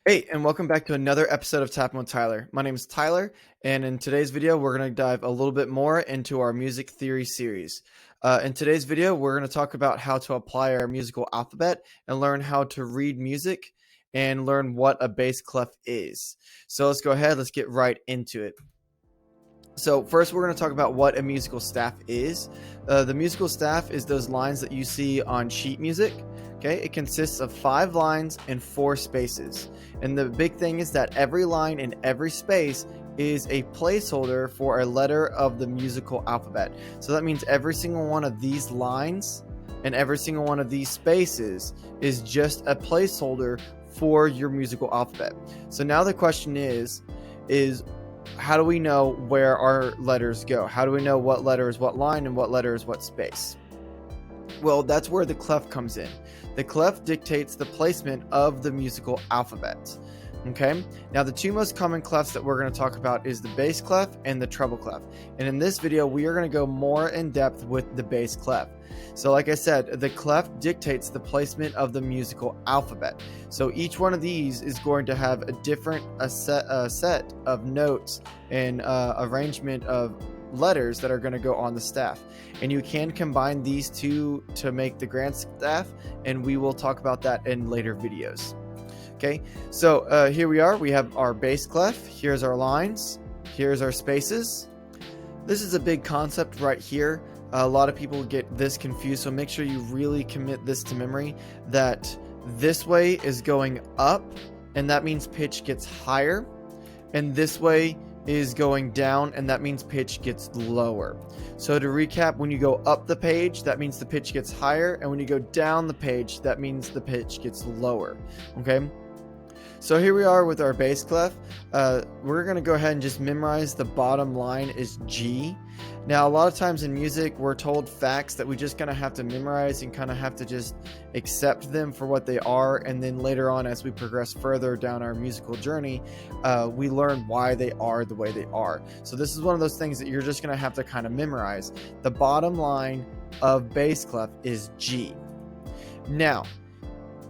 Hey, and welcome back to another episode of Tappin with Tyler. My name is Tyler, and in today's video, we're going to dive a little bit more into our music theory series. In today's video, we're going to talk about how to apply our musical alphabet and learn how to read music and learn what a bass clef is. So let's go ahead, let's get right into it. So first, we're going to talk about what a musical staff is. The musical staff is those lines that you see on sheet music. Okay, it consists of 5 lines and 4 spaces. And the big thing is that every line and every space is a placeholder for a letter of the musical alphabet. So that means every single one of these lines and every single one of these spaces is just a placeholder for your musical alphabet. So now the question is how do we know where our letters go? How do we know what letter is what line and what letter is what space? Well, that's where the clef comes in. The clef dictates the placement of the musical alphabet. Okay, now the two most common clefs that we're going to talk about is the bass clef and the treble clef. And in this video, we are going to go more in depth with the bass clef. So like I said, the clef dictates the placement of the musical alphabet. So each one of these is going to have a different set of notes and arrangement of letters that are going to go on the staff. And you can combine these two to make the grand staff, and we will talk about that in later videos. Okay, so here we are. We have our bass clef. Here's our lines. Here's our spaces. This is a big concept right here. A lot of people get this confused, so make sure you really commit this to memory, that this way is going up, and that means pitch gets higher, and this way is going down, and that means pitch gets lower. So to recap, when you go up the page, that means the pitch gets higher, and when you go down the page, that means the pitch gets lower. Okay, so here we are with our bass clef. We're going to go ahead and just memorize the bottom line is G. Now, a lot of times in music, we're told facts that we just kind of have to memorize and kind of have to just accept them for what they are. And then later on, as we progress further down our musical journey, we learn why they are the way they are. So this is one of those things that you're just going to have to kind of memorize. The bottom line of bass clef is G. Now,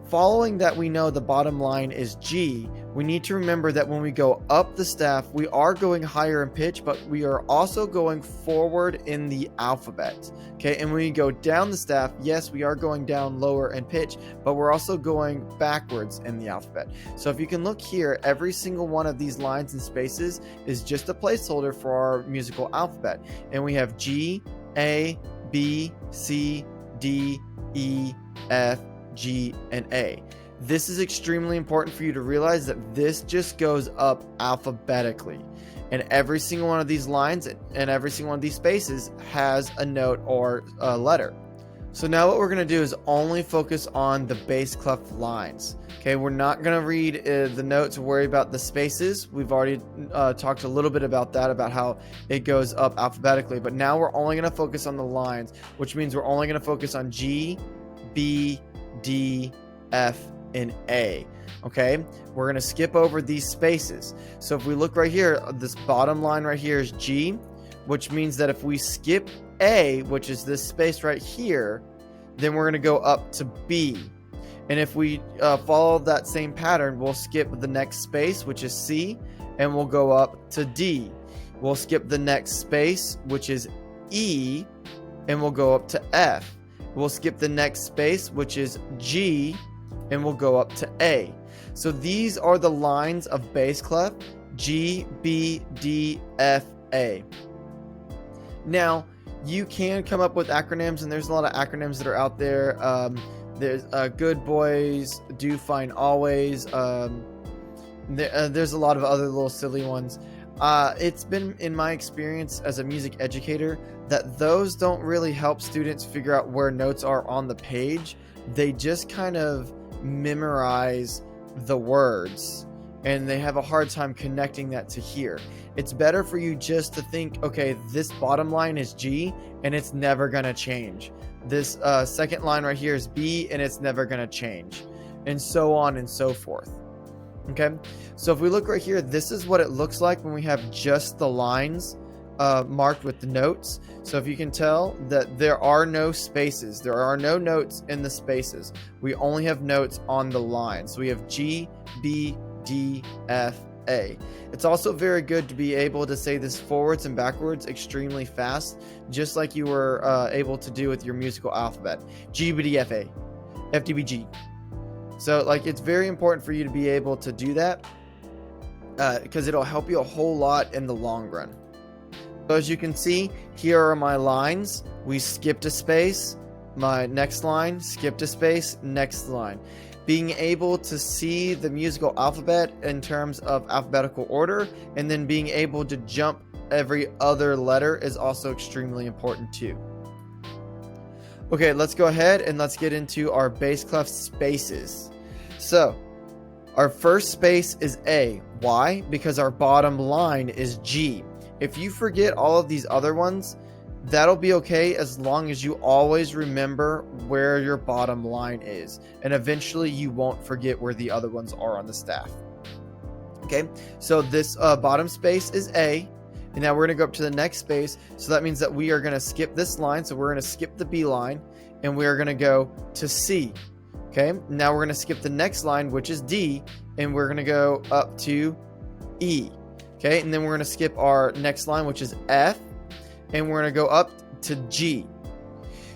following that, we know the bottom line is G. We need to remember that when we go up the staff, we are going higher in pitch, but we are also going forward in the alphabet. Okay, and when we go down the staff, yes, we are going down lower in pitch, but we're also going backwards in the alphabet. So if you can look here, every single one of these lines and spaces is just a placeholder for our musical alphabet. And we have G, A, B, C, D, E, F, G, and A. This is extremely important for you to realize that this just goes up alphabetically, and every single one of these lines and every single one of these spaces has a note or a letter. So now what we're going to do is only focus on the bass clef lines. Okay, we're not going to read the notes or worry about the spaces. We've already talked a little bit about that, about how it goes up alphabetically, but now we're only going to focus on the lines, which means we're only going to focus on G, B, D, F, and A. Okay, we're going to skip over these spaces. So if we look right here, this bottom line right here is G, which means that if we skip A, which is this space right here, then we're going to go up to B. And if we follow that same pattern, we'll skip the next space, which is C, and we'll go up to D. We'll skip the next space, which is E, and we'll go up to F. We'll skip the next space, which is G, and we'll go up to A. So these are the lines of bass clef: G, B, D, F, A. Now, you can come up with acronyms, and there's a lot of acronyms that are out there. There's Good Boys, Do Fine Always. There's a lot of other little silly ones. It's been in my experience as a music educator that those don't really help students figure out where notes are on the page. They just kind of memorize the words, and they have a hard time connecting that to here. It's better for you just to think, okay, this bottom line is G, and it's never going to change. This second line right here is B, and it's never going to change, and so on and so forth. Okay, so if we look right here, this is what it looks like when we have just the lines marked with the notes. So if you can tell that there are no spaces, there are no notes in the spaces. We only have notes on the line. So we have G, B, D, F, A. It's also very good to be able to say this forwards and backwards extremely fast, just like you were able to do with your musical alphabet. G, B, D, F, A, F, D, B, G. So like it's very important for you to be able to do that because it'll help you a whole lot in the long run. So as you can see, here are my lines. We skipped a space. My next line, skipped a space, next line. Being able to see the musical alphabet in terms of alphabetical order, and then being able to jump every other letter is also extremely important too. Okay, let's go ahead and let's get into our bass clef spaces. So our first space is A. Why? Because our bottom line is G. If you forget all of these other ones, that'll be okay as long as you always remember where your bottom line is, and eventually you won't forget where the other ones are on the staff. Okay, so this bottom space is A, and now we're going to go up to the next space. So that means that we are going to skip this line. So we're going to skip the B line, and we are going to go to C. Okay, now we're going to skip the next line, which is D, and we're going to go up to E. Okay, and then we're going to skip our next line, which is F, and we're going to go up to G.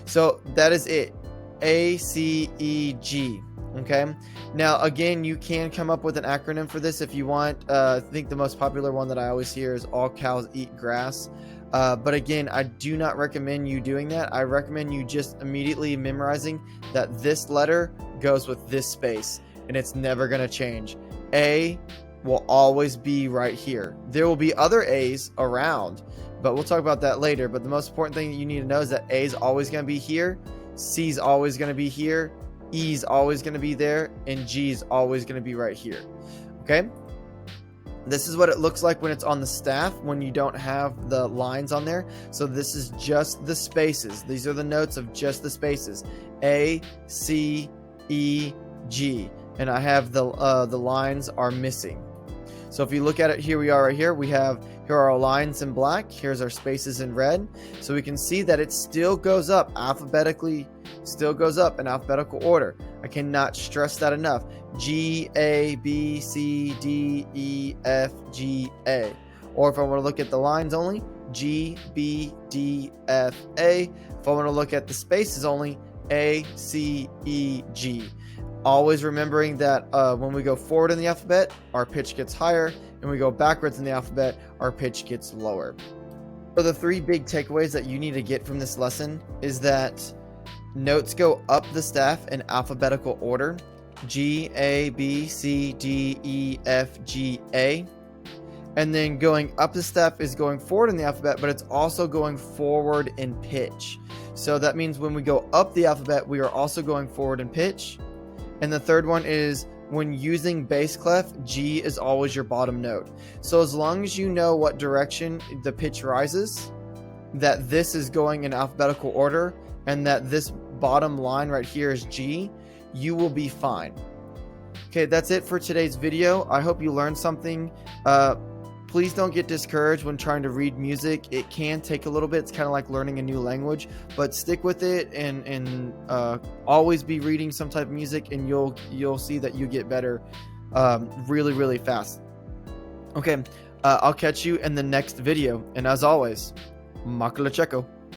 So that is it. A, C, E, G. Okay. Now, again, you can come up with an acronym for this if you want. I think the most popular one that I always hear is all cows eat grass. But again, I do not recommend you doing that. I recommend you just immediately memorizing that this letter goes with this space, and it's never going to change. A will always be right here. There will be other A's around, but we'll talk about that later. But the most important thing that you need to know is that A is always going to be here, C is always going to be here, E is always going to be there, and G is always going to be right here. Okay? This is what it looks like when it's on the staff, when you don't have the lines on there. So this is just the spaces. These are the notes of just the spaces. A, C, E, G. And I have the lines are missing. So if you look at it, here we are right here. Here are our lines in black. Here's our spaces in red. So we can see that it still goes up alphabetically, still goes up in alphabetical order. I cannot stress that enough. G, A, B, C, D, E, F, G, A. Or if I want to look at the lines only, G, B, D, F, A. If I want to look at the spaces only, A, C, E, G. Always remembering that when we go forward in the alphabet, our pitch gets higher, and we go backwards in the alphabet, our pitch gets lower. So the three big takeaways that you need to get from this lesson is that notes go up the staff in alphabetical order. G, A, B, C, D, E, F, G, A. And then going up the staff is going forward in the alphabet, but it's also going forward in pitch. So that means when we go up the alphabet, we are also going forward in pitch. And the third one is when using bass clef, G is always your bottom note. So as long as you know what direction the pitch rises, that this is going in alphabetical order, and that this bottom line right here is G, you will be fine. Okay, that's it for today's video. I hope you learned something. Please don't get discouraged when trying to read music. It can take a little bit. It's kind of like learning a new language, but stick with it and always be reading some type of music, and you'll see that you get better really, really fast. Okay, I'll catch you in the next video. And as always, Makala Checo.